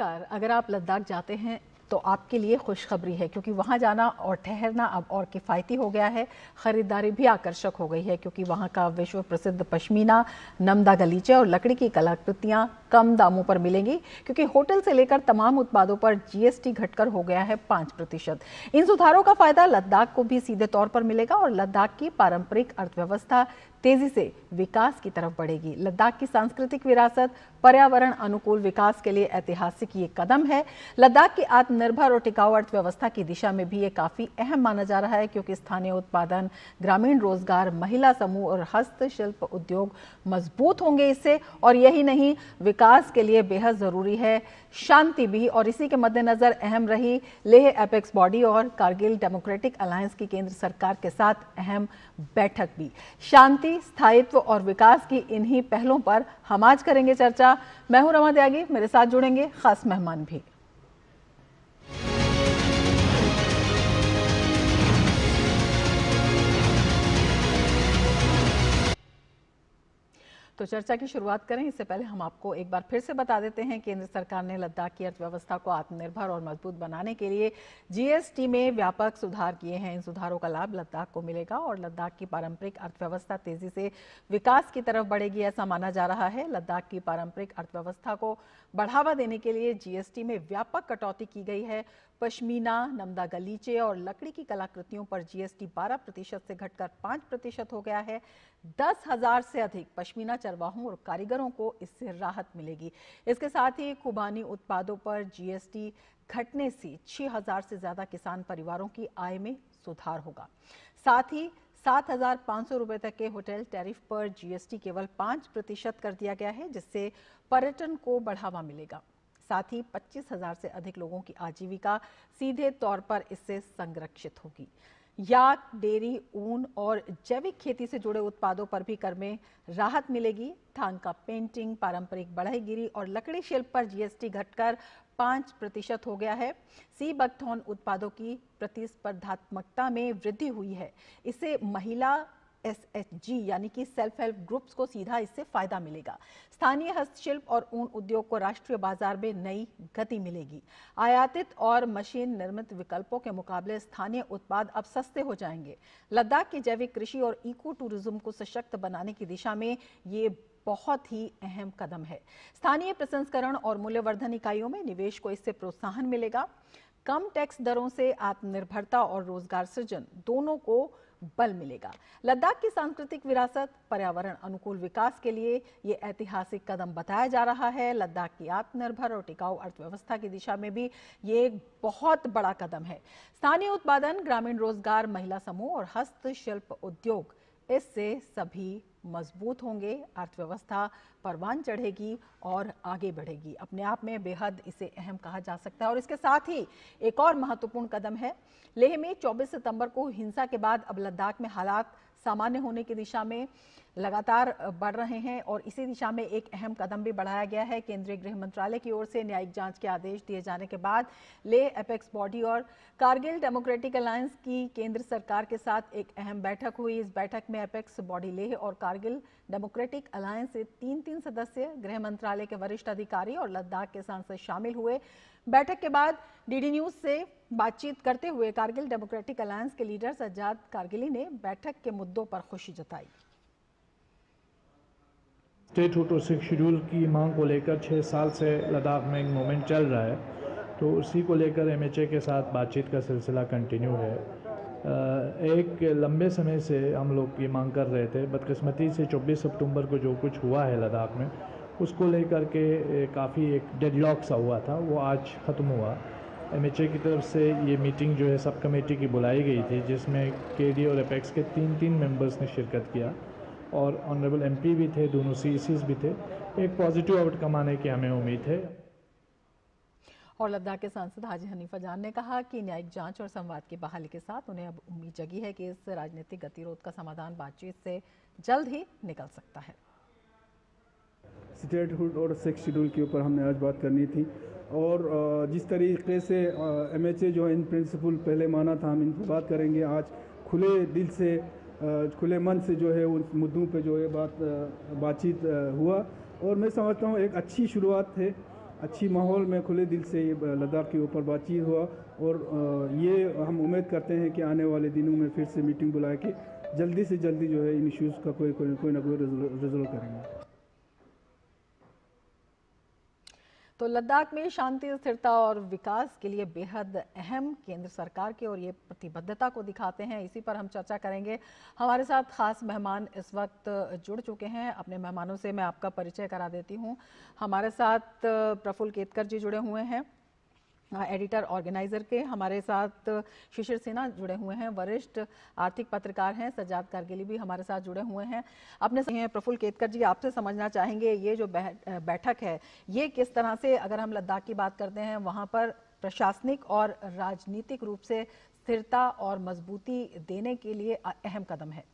नमस्कार। अगर आप लद्दाख जाते हैं तो आपके लिए खुशखबरी है, क्योंकि वहां जाना और ठहरना अब और किफ़ायती हो गया है। ख़रीदारी भी आकर्षक हो गई है, क्योंकि वहां का विश्व प्रसिद्ध पश्मीना, नमदा गलीचे और लकड़ी की कलाकृतियां कम दामों पर मिलेंगी, क्योंकि होटल से लेकर तमाम उत्पादों पर जीएसटी घटकर हो गया है 5%। इन सुधारों का फायदा लद्दाख को भी सीधे तौर पर मिलेगा और लद्दाख की पारंपरिक अर्थव्यवस्था तेजी से विकास की तरफ बढ़ेगी। लद्दाख की सांस्कृतिक विरासत, पर्यावरण अनुकूल विकास के लिए ऐतिहासिक ये कदम है। लद्दाख की आत्मनिर्भर और टिकाऊ अर्थव्यवस्था की दिशा में भी ये काफी अहम माना जा रहा है, क्योंकि स्थानीय उत्पादन, ग्रामीण रोजगार, महिला समूह और हस्तशिल्प उद्योग मजबूत होंगे इससे। और यही नहीं, विकास के लिए बेहद जरूरी है शांति भी, और इसी के मद्देनजर अहम रही लेह एपेक्स बॉडी और कारगिल डेमोक्रेटिक अलायंस की केंद्र सरकार के साथ अहम बैठक भी। शांति, स्थायित्व और विकास की इन्हीं पहलों पर हम आज करेंगे चर्चा। मैं हूं रमा त्यागी, मेरे साथ जुड़ेंगे खास मेहमान भी। तो चर्चा की शुरुआत करें इससे पहले हम आपको एक बार फिर से बता देते हैं, केंद्र सरकार ने लद्दाख की अर्थव्यवस्था को आत्मनिर्भर और मजबूत बनाने के लिए जीएसटी में व्यापक सुधार किए हैं। इन सुधारों का लाभ लद्दाख को मिलेगा और लद्दाख की पारंपरिक अर्थव्यवस्था तेजी से विकास की तरफ बढ़ेगी, ऐसा माना जा रहा है। लद्दाख की पारंपरिक अर्थव्यवस्था को बढ़ावा देने के लिए जीएसटी में व्यापक कटौती की गई है। पश्मीना, नमदा गलीचे और लकड़ी की कलाकृतियों पर जीएसटी 12% से घटकर 5% हो गया है। 10,000 से अधिक पश्मीना चरवाहों और कारीगरों को इससे राहत मिलेगी। इसके साथ ही खुबानी उत्पादों पर जीएसटी घटने से 6,000 से ज्यादा किसान परिवारों की आय में सुधार होगा। साथ ही 7,500 रुपए तक के होटल टैरिफ पर जीएसटी केवल 5% कर दिया गया है, जिससे पर्यटन को बढ़ावा मिलेगा। साथ ही 25,000 से अधिक लोगों की आजीविका सीधे तौर पर इससे संरक्षित होगी। याक, डेयरी, ऊन और जैविक खेती से जुड़े उत्पादों पर भी कर में राहत मिलेगी। थांग का पेंटिंग, पारंपरिक बढ़ईगिरी और लकड़ी शिल्प पर जीएसटी घटकर 5% हो गया है। सी बकथॉर्न उत्पादों की प्रतिस्पर्धात्मकता में वृद्धि हुई है। इससे महिला एसएचजी यानी कि सेल्फ हेल्प ग्रुप्स को सीधा इससे फायदा मिलेगा। स्थानीय हस्तशिल्प और ऊन उद्योग को राष्ट्रीय बाजार में नई गति मिलेगी। आयातित और मशीन निर्मित विकल्पों के मुकाबले स्थानीय उत्पाद अब सस्ते हो जाएंगे। लद्दाख की जैविक कृषि और इको टूरिज्म को सशक्त बनाने की दिशा में ये बहुत ही अहम कदम है। स्थानीय प्रसंस्करण और मूल्यवर्धन इकाइयों में निवेश को इससे प्रोत्साहन मिलेगा। कम टैक्स दरों से आत्मनिर्भरता और रोजगार सृजन दोनों को बल मिलेगा। लद्दाख की सांस्कृतिक विरासत, पर्यावरण अनुकूल विकास के लिए ये ऐतिहासिक कदम बताया जा रहा है। लद्दाख की आत्मनिर्भर और टिकाऊ अर्थव्यवस्था की दिशा में भी ये एक बहुत बड़ा कदम है। स्थानीय उत्पादन, ग्रामीण रोजगार, महिला समूह और हस्तशिल्प उद्योग, इससे सभी मजबूत होंगे। अर्थव्यवस्था परवान चढ़ेगी और आगे बढ़ेगी। अपने आप में बेहद इसे अहम कहा जा सकता है। और इसके साथ ही एक और महत्वपूर्ण कदम है। लेह में 24 सितंबर को हिंसा के बाद अब लद्दाख में हालात सामान्य होने की दिशा में लगातार बढ़ रहे हैं और इसी दिशा में एक अहम कदम भी बढ़ाया गया है। केंद्रीय गृह मंत्रालय की ओर से न्यायिक जांच के आदेश दिए जाने के बाद लेह एपेक्स बॉडी और कारगिल डेमोक्रेटिक अलायंस की केंद्र सरकार के साथ एक अहम बैठक हुई। इस बैठक में एपेक्स बॉडी लेह और कारगिल डेमोक्रेटिक अलायंस से 3 सदस्य, गृह मंत्रालय के वरिष्ठ अधिकारी और लद्दाख के सांसद शामिल हुए। बैठक के बाद डीडी न्यूज से बातचीत करते हुए कारगिल डेमोक्रेटिक अलायंस के लीडर सज्जाद कारगिली ने बैठक के मुद्दों पर खुशी जताई। स्टेटहुड और 6 शेड्यूल की मांग को लेकर 6 साल से लद्दाख में एक मूवमेंट चल रहा है, तो उसी को लेकर एमएचए के साथ बातचीत का सिलसिला कंटिन्यू है। एक लंबे समय से हम लोग ये मांग कर रहे थे। बदकिस्मती से 24 अक्टूबर को जो कुछ हुआ है लद्दाख में, उसको लेकर के काफ़ी एक डेडलॉक सा हुआ था, वो आज ख़त्म हुआ। एमएचए की तरफ से ये मीटिंग जो है सब कमेटी की बुलाई गई थी, जिसमें केडी और एपेक्स के 3 मेंबर्स ने शिरकत किया और ऑनरेबल एमपी भी थे, दोनों सीईसीज भी थे। एक पॉजिटिव आउटकम आने की हमें उम्मीद है। और लद्दाख के सांसद हाजी हनीफा जान ने कहा कि न्यायिक जांच और संवाद की बहाली के साथ उन्हें अब उम्मीद जगी है कि इस राजनीतिक गतिरोध का समाधान बातचीत से जल्द ही निकल सकता है। स्टेटहुड और 6 शेड्यूल के ऊपर हमने आज बात करनी थी और जिस तरीके से एमएचए जो इन प्रिंसिपल पहले माना था, हम इन पर बात करेंगे। आज खुले दिल से, खुले मन से जो है उन मुद्दों पे जो है बातचीत हुआ और मैं समझता हूँ एक अच्छी शुरुआत है। अच्छी माहौल में खुले दिल से ये लद्दाख के ऊपर बातचीत हुआ और ये हम उम्मीद करते हैं कि आने वाले दिनों में फिर से मीटिंग बुला के जल्दी से जल्दी जो है इन इश्यूज़ का कोई ना कोई रिजोल्व करेंगे। तो लद्दाख में शांति, स्थिरता और विकास के लिए बेहद अहम केंद्र सरकार की और ये प्रतिबद्धता को दिखाते हैं। इसी पर हम चर्चा करेंगे। हमारे साथ खास मेहमान इस वक्त जुड़ चुके हैं। अपने मेहमानों से मैं आपका परिचय करा देती हूँ। हमारे साथ प्रफुल्ल केतकर जी जुड़े हुए हैं, एडिटर ऑर्गेनाइजर के। हमारे साथ शिशिर सिन्हा जुड़े हुए हैं, वरिष्ठ आर्थिक पत्रकार हैं। सज्जाद कारगिली भी हमारे साथ जुड़े हुए हैं। अपने हैं प्रफुल्ल केतकर जी, आपसे समझना चाहेंगे ये जो बैठक है ये किस तरह से, अगर हम लद्दाख की बात करते हैं, वहां पर प्रशासनिक और राजनीतिक रूप से स्थिरता और मजबूती देने के लिए अहम कदम है।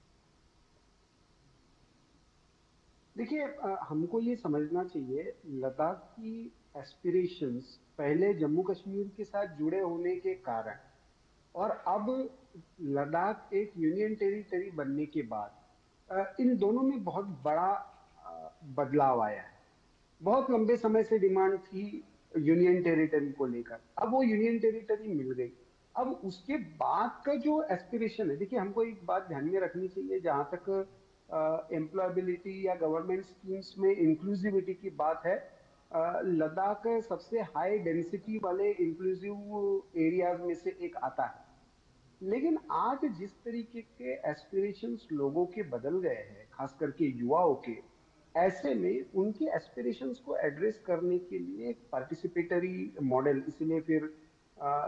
देखिए, हमको ये समझना चाहिए लद्दाख की एस्पिरेशंस पहले जम्मू कश्मीर के साथ जुड़े होने के कारण और अब लद्दाख एक यूनियन टेरिटरी बनने के बाद इन दोनों में बहुत बड़ा बदलाव आया है। बहुत लंबे समय से डिमांड थी यूनियन टेरिटरी को लेकर, अब वो यूनियन टेरिटरी मिल गई। अब उसके बाद का जो एस्पिरेशन है, देखिए हमको एक बात ध्यान में रखनी चाहिए, जहां तक एम्प्लॉयबिलिटी या गवर्नमेंट स्कीम्स में इंक्लूसिविटी की बात है, लद्दाख सबसे हाई डेंसिटी वाले इंक्लूसिव एरियाज में से एक आता है। लेकिन आज जिस तरीके के एस्पिरेशंस लोगों के बदल गए हैं, खास करके युवाओं के, ऐसे में उनके एस्पिरेशंस को एड्रेस करने के लिए एक पार्टिसिपेटरी मॉडल, इसलिए फिर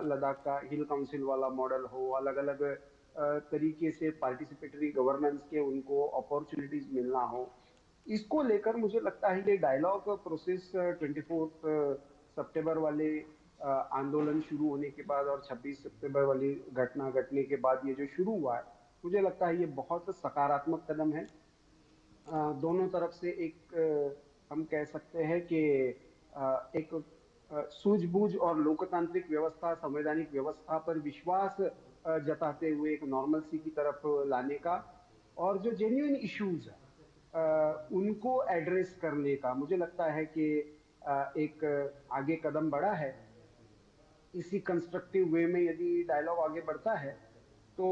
लद्दाख का हिल काउंसिल वाला मॉडल हो, अलग अलग तरीके से पार्टिसिपेटरी गवर्नेंस के उनको अपॉर्चुनिटीज मिलना हो, इसको लेकर मुझे लगता है ये डायलॉग प्रोसेस 24 सितंबर वाले आंदोलन शुरू होने के बाद और 26 सितंबर वाली घटना घटने के बाद ये जो शुरू हुआ है, मुझे लगता है ये बहुत सकारात्मक कदम है। दोनों तरफ से एक हम कह सकते हैं कि एक सूझबूझ और लोकतांत्रिक व्यवस्था, संवैधानिक व्यवस्था पर विश्वास जताते हुए एक नॉर्मलसी की तरफ लाने का, और जो जेन्युइन इश्यूज है उनको एड्रेस करने का मुझे लगता है कि एक आगे कदम बढ़ा है। इसी कंस्ट्रक्टिव वे में यदि डायलॉग आगे बढ़ता है तो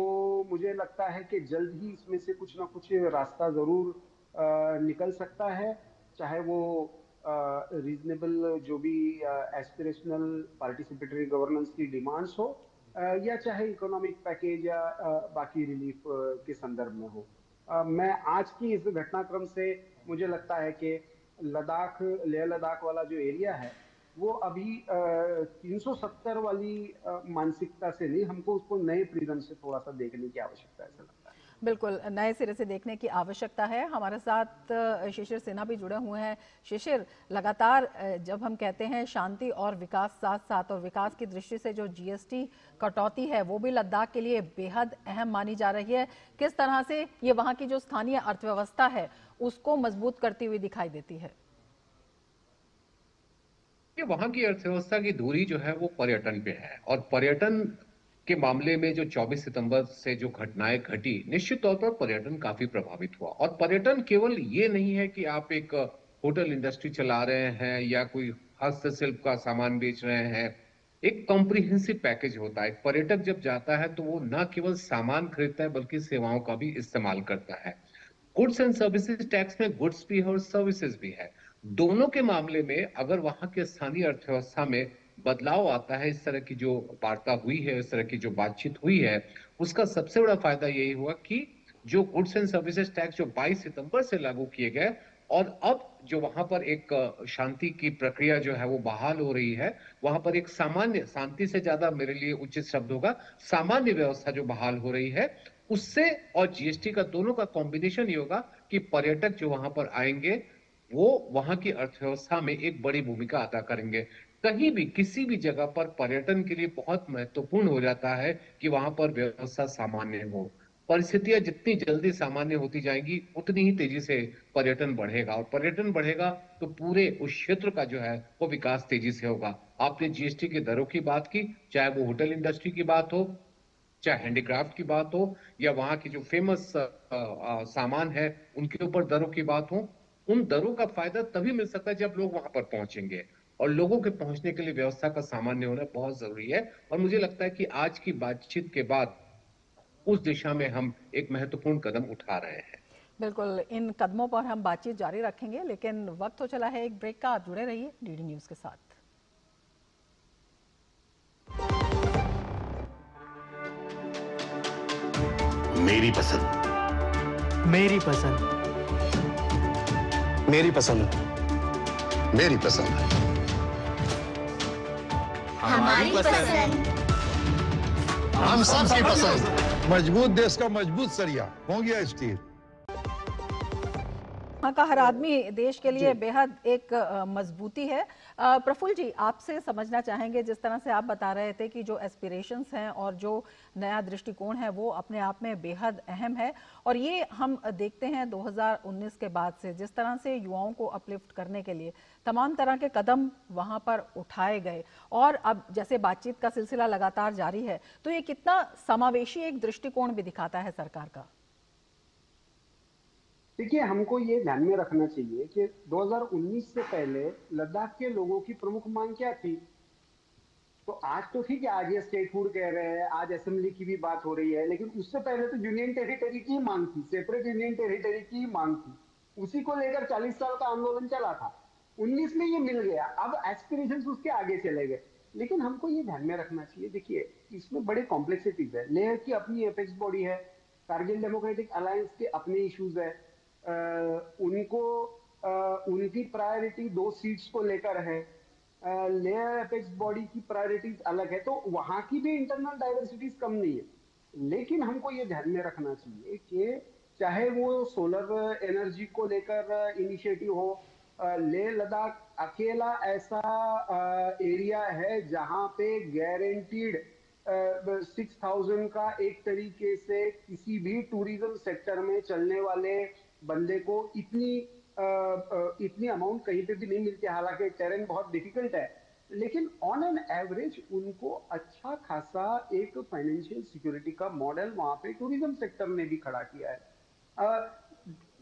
मुझे लगता है कि जल्द ही इसमें से कुछ ना कुछ रास्ता जरूर निकल सकता है, चाहे वो रीजनेबल जो भी एस्पिरेशनल पार्टिसिपेटरी गवर्नेंस की डिमांड्स हो, या चाहे इकोनॉमिक पैकेज या बाकी रिलीफ के संदर्भ में हो। मैं आज की इस घटनाक्रम से मुझे लगता है कि लद्दाख, लेह लद्दाख वाला जो एरिया है वो अभी 370 वाली मानसिकता से नहीं, हमको उसको नए प्रिज्म से थोड़ा सा देखने की आवश्यकता है, ऐसा लगता है। बिल्कुल, नए सिरे से देखने की आवश्यकता है। हमारे साथ शिशिर सिन्हा भी जुड़े हुए हैं। शिशिर, लगातार जब हम कहते हैं शांति और विकास साथ साथ, और विकास की दृष्टि से जो जीएसटी कटौती है वो भी लद्दाख के लिए बेहद अहम मानी जा रही है, किस तरह से ये वहाँ की जो स्थानीय अर्थव्यवस्था है उसको मजबूत करती हुई दिखाई देती है? वहां की अर्थव्यवस्था की दूरी जो है वो पर्यटन पे है, और पर्यटन के मामले में जो 24 सितंबर से जो घटनाएं घटी, निश्चित तौर पर पर्यटन काफी प्रभावित हुआ। और पर्यटन केवल ये नहीं है कि आप एक होटल इंडस्ट्री चला रहे हैं या कोई हस्तशिल्प का सामान बेच रहे हैं, एक कॉम्प्रिहेंसिव पैकेज होता है। पर्यटक जब जाता है तो वो न केवल सामान खरीदता है बल्कि सेवाओं का भी इस्तेमाल करता है। गुड्स एंड सर्विसेज टैक्स में गुड्स भी है और सर्विसेज भी है। दोनों के मामले में अगर वहां के स्थानीय अर्थव्यवस्था में बदलाव आता है, इस तरह की जो वार्ता हुई है, इस तरह की जो बातचीत हुई है, उसका सबसे बड़ा फायदा यही हुआ कि जो गुड्स एंड सर्विसेज टैक्स जो 22 सितंबर से लागू किए गए, और अब जो वहां पर एक शांति की प्रक्रिया जो है वो बहाल हो रही है, वहां पर एक सामान्य, शांति से ज्यादा मेरे लिए उचित शब्द होगा सामान्य व्यवस्था जो बहाल हो रही है, उससे और जीएसटी का दोनों का कॉम्बिनेशन ये होगा कि पर्यटक जो वहां पर आएंगे वो वहां की अर्थव्यवस्था में एक बड़ी भूमिका अदा करेंगे। कहीं भी किसी भी जगह पर पर्यटन के लिए बहुत महत्वपूर्ण हो जाता है कि वहां पर व्यवस्था सामान्य हो। परिस्थितियां जितनी जल्दी सामान्य होती जाएंगी उतनी ही तेजी से पर्यटन बढ़ेगा, और पर्यटन बढ़ेगा तो पूरे उस क्षेत्र का जो है वो विकास तेजी से होगा। आपने जीएसटी की दरों की बात की, चाहे वो होटल इंडस्ट्री की बात हो, चाहे हैंडीक्राफ्ट की बात हो, या वहां की जो फेमस सामान है उनके ऊपर दरों की बात हो, उन दरों का फायदा तभी मिल सकता है जब लोग वहां पर पहुंचेंगे। और लोगों के पहुंचने के लिए व्यवस्था का सामान्य होना बहुत जरूरी है। और मुझे लगता है कि आज की बातचीत के बाद उस दिशा में हम एक महत्वपूर्ण कदम उठा रहे हैं। बिल्कुल, इन कदमों पर हम बातचीत जारी रखेंगे, लेकिन वक्त हो चला है एक ब्रेक का। आप जुड़े रहिए डीडी न्यूज के साथ। मेरी पसंद, मेरी पसंद, मेरी पसंद, मेरी पसंद, हमारी पसंद, हम सबकी पसंद। मजबूत देश का मजबूत सरिया हो गया स्टील। यहाँ का हर आदमी देश के लिए बेहद एक मजबूती है। प्रफुल्ल जी, आपसे समझना चाहेंगे, जिस तरह से आप बता रहे थे कि जो एस्पिरेशंस हैं और जो नया दृष्टिकोण है वो अपने आप में बेहद अहम है, और ये हम देखते हैं 2019 के बाद से जिस तरह से युवाओं को अपलिफ्ट करने के लिए तमाम तरह के कदम वहाँ पर उठाए गए, और अब जैसे बातचीत का सिलसिला लगातार जारी है, तो ये कितना समावेशी एक दृष्टिकोण भी दिखाता है सरकार का। देखिए, हमको ये ध्यान में रखना चाहिए कि 2019 से पहले लद्दाख के लोगों की प्रमुख मांग क्या थी। तो आज तो ठीक है, आज ये स्टेटहुड कह रहे हैं, आज असेंबली की भी बात हो रही है, लेकिन उससे पहले तो यूनियन टेरिटरी की मांग थी, सेपरेट यूनियन टेरिटरी की मांग थी। उसी को लेकर 40 साल का आंदोलन चला था। 19 में ये मिल गया, अब एस्पिरेशंस उसके आगे चले गए। लेकिन हमको ये ध्यान में रखना चाहिए, देखिए इसमें बड़े कॉम्प्लेक्सिटीज है। लेह की अपनी एपेक्स बॉडी है, कारगिल डेमोक्रेटिक अलायंस के अपने इश्यूज है, उनको उनकी प्रायोरिटी 2 सीट्स को लेकर है, लेयर एपेक्स बॉडी की प्रायोरिटीज अलग है, तो वहां की भी इंटरनल डाइवर्सिटीज कम नहीं है। लेकिन हमको ये ध्यान में रखना चाहिए कि चाहे वो सोलर एनर्जी को लेकर इनिशिएटिव हो, लेह लद्दाख अकेला ऐसा एरिया है जहां पे गारंटीड 6000 का एक तरीके से किसी भी टूरिज्म सेक्टर में चलने वाले बंदे को इतनी अमाउंट कहीं पे भी नहीं मिलती। हालांकि टेरेन बहुत डिफिकल्ट है, लेकिन ऑन एन एवरेज उनको अच्छा खासा एक फाइनेंशियल सिक्योरिटी का मॉडल वहां पे टूरिज्म सेक्टर ने भी खड़ा किया है।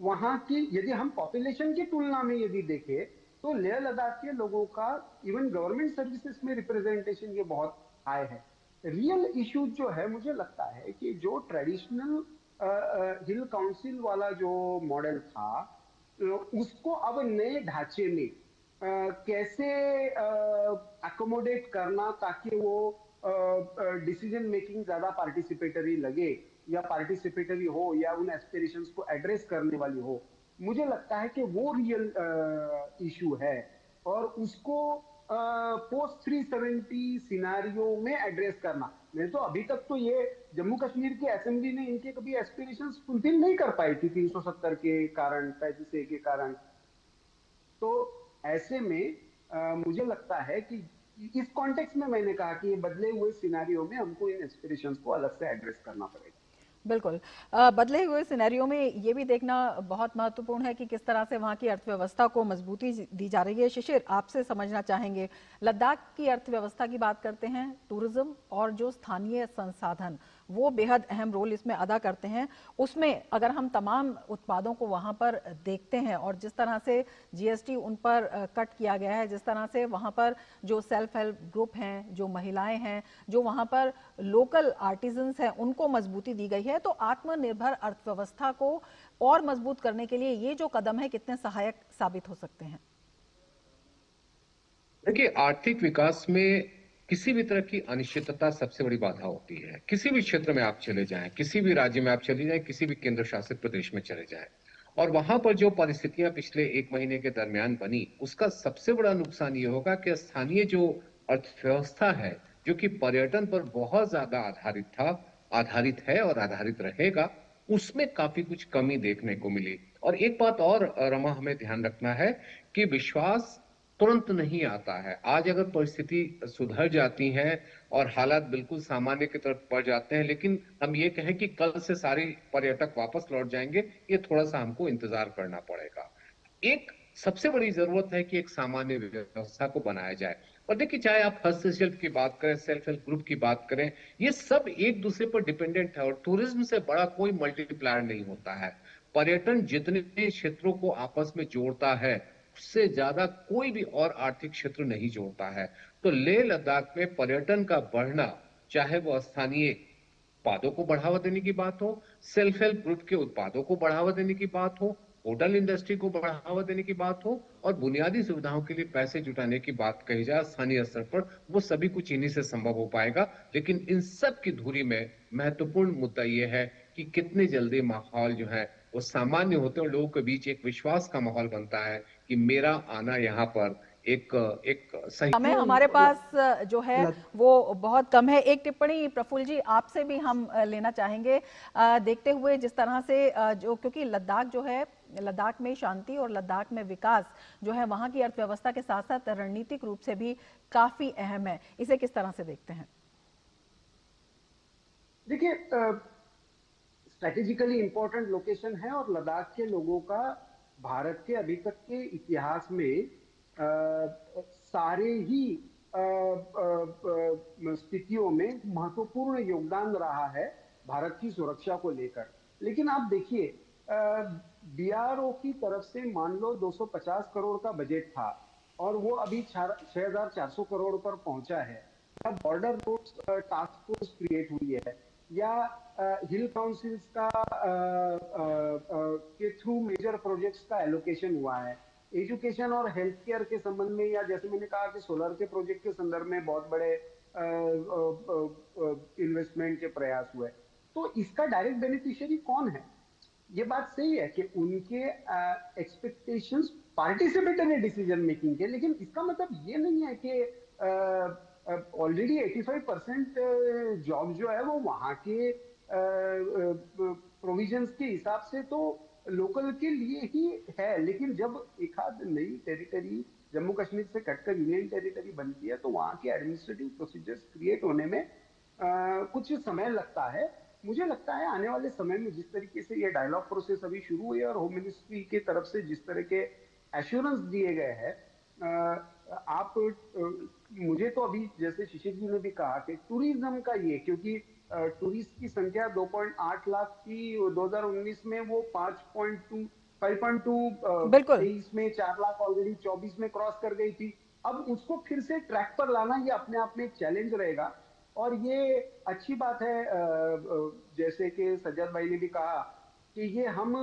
वहां की यदि हम पॉपुलेशन की तुलना में यदि देखें तो लेह लद्दाख के लोगों का इवन गवर्नमेंट सर्विसेज में रिप्रेजेंटेशन ये बहुत हाई है। रियल इशू जो है, मुझे लगता है कि जो ट्रेडिशनल हिल काउंसिल वाला जो मॉडल था, उसको अब नए ढांचे में कैसे अकोमोडेट करना ताकि वो डिसीजन मेकिंग ज्यादा पार्टिसिपेटरी लगे या पार्टिसिपेटरी हो या उन एस्पिरेशंस को एड्रेस करने वाली हो, मुझे लगता है कि वो रियल इशू है और उसको पोस्ट 370 सिनारियो में एड्रेस करना। नहीं तो अभी तक तो ये जम्मू कश्मीर की असेंबली ने इनके कभी एस्पिरेशंस फुलफिल नहीं कर पाई थी 370 के कारण, 35A के कारण। तो ऐसे में मुझे लगता है कि इस कॉन्टेक्स्ट में मैंने कहा कि ये बदले हुए सिनेरियो में हमको इन एस्पिरेशंस को अलग से एड्रेस करना पड़ेगा। बिल्कुल, बदले हुए सिनेरियो में ये भी देखना बहुत महत्वपूर्ण है कि किस तरह से वहाँ की अर्थव्यवस्था को मजबूती दी जा रही है। शिशिर, आपसे समझना चाहेंगे, लद्दाख की अर्थव्यवस्था की बात करते हैं, टूरिज्म और जो स्थानीय संसाधन वो बेहद अहम रोल इसमें अदा करते हैं। उसमें अगर हम तमाम उत्पादों को वहाँ पर देखते हैं और जिस तरह से जीएसटी उन पर कट किया गया है, जिस तरह से वहाँ पर जो सेल्फ हेल्प ग्रुप हैं, जो महिलाएं हैं, जो वहाँ पर लोकल आर्टिजन्स हैं, उनको मजबूती दी गई है, तो आत्मनिर्भर अर्थव्यवस्था को और मजबूत करने के लिए ये जो कदम है कितने सहायक साबित हो सकते हैं? देखिए, आर्थिक विकास में किसी भी तरह की अनिश्चितता सबसे बड़ी बाधा होती है। किसी भी क्षेत्र में आप चले जाएं, किसी भी राज्य में आप चले जाएं, किसी भी केंद्र शासित प्रदेश में चले जाएं, और वहां पर जो परिस्थितियां पिछले 1 महीने के दरमियान बनी, उसका सबसे बड़ा नुकसान ये होगा कि स्थानीय जो अर्थव्यवस्था है, जो कि पर्यटन पर बहुत ज्यादा आधारित है और आधारित रहेगा, उसमें काफी कुछ कमी देखने को मिली। और एक बात और रमा हमें ध्यान रखना है कि विश्वास तुरंत नहीं आता है। आज अगर परिस्थिति सुधर जाती है और हालात बिल्कुल सामान्य की तरफ बढ़ जाते हैं, लेकिन हम ये कहें कि कल से सारे पर्यटक वापस लौट जाएंगे, ये थोड़ा सा हमको इंतजार करना पड़ेगा। एक सबसे बड़ी जरूरत है कि एक सामान्य व्यवस्था को बनाया जाए। और देखिए, चाहे आप हस्तशिल्प की बात करें, सेल्फ हेल्प ग्रुप की बात करें, ये सब एक दूसरे पर डिपेंडेंट है और टूरिज्म से बड़ा कोई मल्टीप्लायर नहीं होता है। पर्यटन जितने क्षेत्रों को आपस में जोड़ता है, से ज्यादा कोई भी और आर्थिक क्षेत्र नहीं जोड़ता है। तो लेह लद्दाख में पर्यटन का बढ़ना, चाहे वो स्थानीय उत्पादों को बढ़ावा देने की बात हो, सेल्फ हेल्प ग्रुप के उत्पादों को बढ़ावा देने की बात हो, होटल इंडस्ट्री को बढ़ावा देने की बात हो, और बुनियादी सुविधाओं के लिए पैसे जुटाने की बात कही जाए स्थानीय स्तर पर, वो सभी कुछ इन्हीं से संभव हो पाएगा। लेकिन इन सब की धुरी में महत्वपूर्ण मुद्दा यह है कि कितने जल्दी माहौल जो है वो सामान्य होते हैं और लोगों के बीच एक विश्वास का माहौल बनता है कि मेरा आना यहाँ पर एक एक सही। समय हमारे पास जो है वो बहुत कम है। एक टिप्पणी प्रफुल्ल जी आपसे भी हम लेना चाहेंगे, देखते हुए जिस तरह से जो, क्योंकि लद्दाख जो है, लद्दाख में शांति और लद्दाख में विकास जो है वहां की अर्थव्यवस्था के साथ साथ रणनीतिक रूप से भी काफी अहम है, इसे किस तरह से देखते हैं? देखिए, स्ट्रेटेजिकली इंपॉर्टेंट लोकेशन है और लद्दाख के लोगों का भारत के अभी तक के इतिहास में सारे ही स्थितियों में महत्वपूर्ण योगदान रहा है भारत की सुरक्षा को लेकर। लेकिन आप देखिए, बीआरओ की तरफ से मान लो 250 करोड़ का बजट था और वो अभी 6400 करोड़ पर पहुंचा है। Border roads task force create हुई है, या हिल काउंसिल्स का के थ्रू मेजर प्रोजेक्ट्स का एलोकेशन हुआ है। एजुकेशन और हेल्थ केयर के संबंध में, या जैसे मैंने कहा कि सोलर के प्रोजेक्ट के संदर्भ में बहुत बड़े इन्वेस्टमेंट के प्रयास हुए। तो इसका डायरेक्ट बेनिफिशियरी कौन है? ये बात सही है कि उनके एक्सपेक्टेशंस पार्टिसिपेटरी डिसीजन मेकिंग के, लेकिन इसका मतलब ये नहीं है कि ऑलरेडी 85% जॉब जो है वो वहां के प्रोविजंस के हिसाब से तो लोकल के लिए ही है। लेकिन जब एक आध नई टेरिटरी जम्मू कश्मीर से कटकर यूनियन टेरिटरी बनती है तो वहां के एडमिनिस्ट्रेटिव प्रोसीजर्स क्रिएट होने में कुछ समय लगता है। मुझे लगता है आने वाले समय में जिस तरीके से ये डायलॉग प्रोसेस अभी शुरू हुई है और होम मिनिस्ट्री की तरफ से जिस तरह के एश्योरेंस दिए गए हैं, आप मुझे तो अभी जैसे शिशिर जी ने भी कहा कि टूरिज्म का ये, क्योंकि टूरिस्ट की संख्या 2.8 लाख थी 2019 में, वो 5.2 23 में 4 लाख ऑलरेडी 24 में क्रॉस कर गई थी। अब उसको फिर से ट्रैक पर लाना ये अपने आप में एक चैलेंज रहेगा। और ये अच्छी बात है, जैसे कि सज्जाद भाई ने भी कहा कि ये हम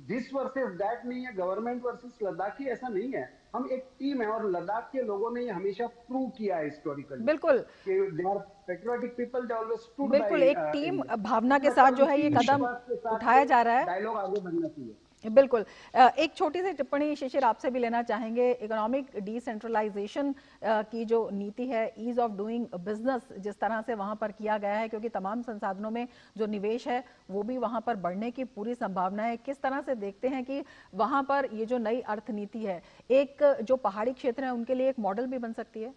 दिस वर्सेस दैट नहीं है, गवर्नमेंट वर्सेस लद्दाखी, ऐसा नहीं है। हम एक टीम है और लद्दाख के लोगों ने ये हमेशा प्रूव किया है हिस्टोरिकली। बिल्कुल, कि they are patriotic people, they always stood by. बिल्कुल एक टीम भावना के साथ जो है ये कदम उठाया जा रहा है, डायलॉग आगे बढ़ना चाहिए। बिल्कुल। एक छोटी सी टिप्पणी शिशिर आपसे भी लेना चाहेंगे। इकोनॉमिक डिसेंट्रलाइजेशन की जो नीति है, ईज ऑफ डूइंग बिजनेस जिस तरह से वहां पर किया गया है, क्योंकि तमाम संसाधनों में जो निवेश है वो भी वहां पर बढ़ने की पूरी संभावना है। किस तरह से देखते हैं कि वहां पर ये जो नई अर्थनीति है, एक जो पहाड़ी क्षेत्र है उनके लिए एक मॉडल भी बन सकती है?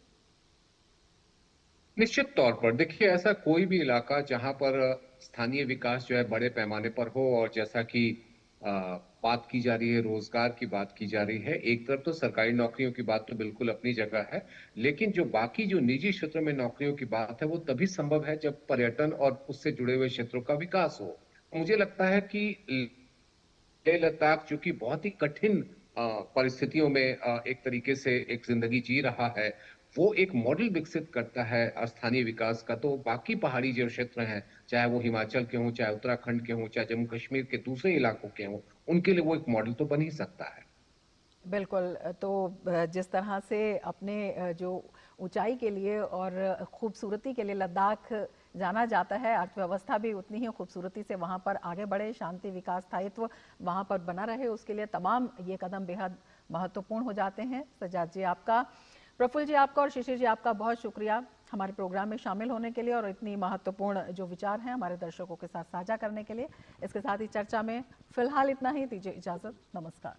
निश्चित तौर पर देखिए, ऐसा कोई भी इलाका जहां पर स्थानीय विकास जो है बड़े पैमाने पर हो, और जैसा कि बात की जा रही है, रोजगार की बात की जा रही है, एक तरफ तो सरकारी नौकरियों की बात तो बिल्कुल अपनी जगह है, लेकिन जो बाकी जो निजी क्षेत्र में नौकरियों की बात है वो तभी संभव है जब पर्यटन और उससे जुड़े हुए क्षेत्रों का विकास हो। मुझे लगता है कि लेह लद्दाख जो कि बहुत ही कठिन परिस्थितियों में एक तरीके से एक जिंदगी जी रहा है, वो एक मॉडल विकसित करता है स्थानीय विकास का। तो बाकी पहाड़ी जो क्षेत्र हैं, चाहे वो हिमाचल के हों, चाहे उत्तराखंड के हों, चाहे जम्मू कश्मीर के दूसरे इलाकों के हों, उनके लिए वो एक मॉडल तो बन ही सकता है। बिल्कुल। तो जिस तरह से अपने जो ऊंचाई के लिए और खूबसूरती के लिए लद्दाख जाना जाता है, अर्थव्यवस्था भी उतनी ही खूबसूरती से वहाँ पर आगे बढ़े, शांति विकास स्थायित्व वहाँ पर बना रहे, उसके लिए तमाम ये कदम बेहद महत्वपूर्ण हो जाते हैं। सज्जाद जी आपका, प्रफुल्ल जी आपका और शिशिर जी आपका बहुत शुक्रिया हमारे प्रोग्राम में शामिल होने के लिए और इतनी महत्वपूर्ण जो विचार हैं हमारे दर्शकों के साथ साझा करने के लिए। इसके साथ ही चर्चा में फिलहाल इतना ही, दीजिए इजाजत, नमस्कार।